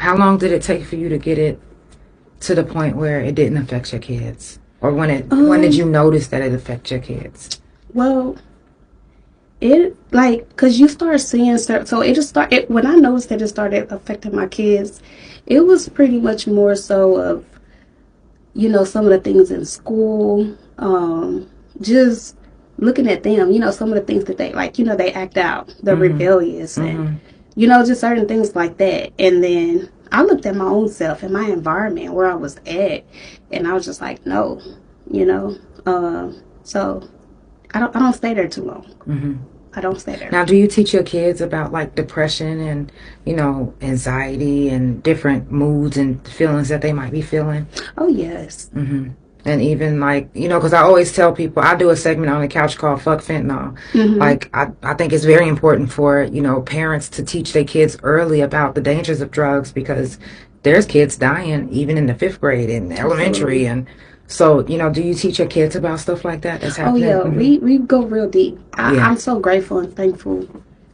How long did it take for you to get it to the point where it didn't affect your kids? Or when did you notice that it affected your kids? Well, it like because you start seeing stuff. So it just started when I noticed that it started affecting my kids. It was pretty much more so of some of the things in school, just looking at them. Some of the things that they like. They act out, the rebellious, and just certain things like that. And then I looked at my own self and my environment where I was at, and I was just like, no, you know. So I don't stay there too long. I don't stay there. Now, do you teach your kids about like depression and, anxiety and different moods and feelings that they might be feeling? Oh, yes. And even like, because I always tell people, I do a segment on the couch called Fuck Fentanyl. Like, I think it's very important for, parents to teach their kids early about the dangers of drugs because there's kids dying even in the 5th grade in elementary. And so, do you teach your kids about stuff like that that's Oh, happening? yeah. We go real deep. I'm so grateful and thankful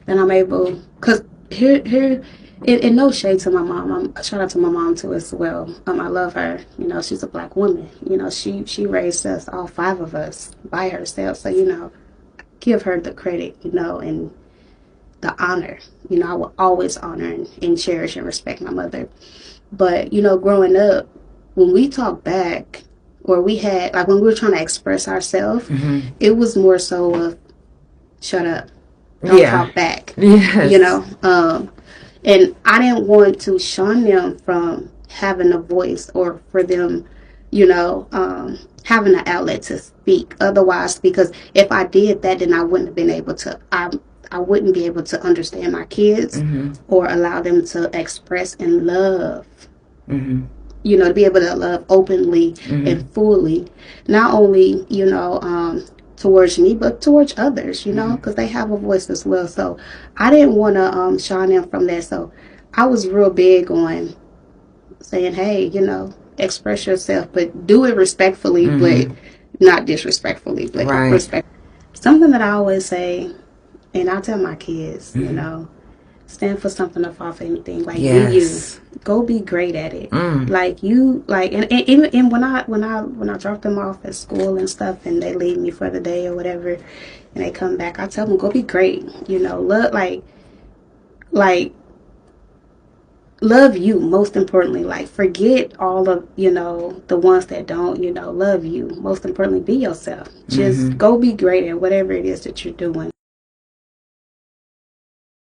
that I'm able, because here, and no shade to my mom. Shout out to my mom too as well. I love her. She's a black woman. She raised us, all 5 of us, by herself. So give her the credit. And the honor. I will always honor and cherish and respect my mother. But growing up, when we talk back, or we had like when we were trying to express ourselves, it was more so of shut up, don't talk back. Yes. And I didn't want to shun them from having a voice or for them, having an outlet to speak. Otherwise, because if I did that, then I wouldn't have been able to. I wouldn't be able to understand my kids or allow them to express and love. To be able to love openly and fully, not only towards me, but towards others, because they have a voice as well. So I didn't want to shine them from that. So I was real big on saying, hey, express yourself, but do it respectfully, but not disrespectfully, but respect. Something that I always say, and I tell my kids, stand for something or fall for anything. Like, be you. Go be great at it. Like you, like, and when I drop them off at school and stuff, and they leave me for the day or whatever, and they come back, I tell them, go be great. Look like love you most importantly. Like, forget all of the ones that don't love you. Most importantly, be yourself. Just go be great at whatever it is that you're doing.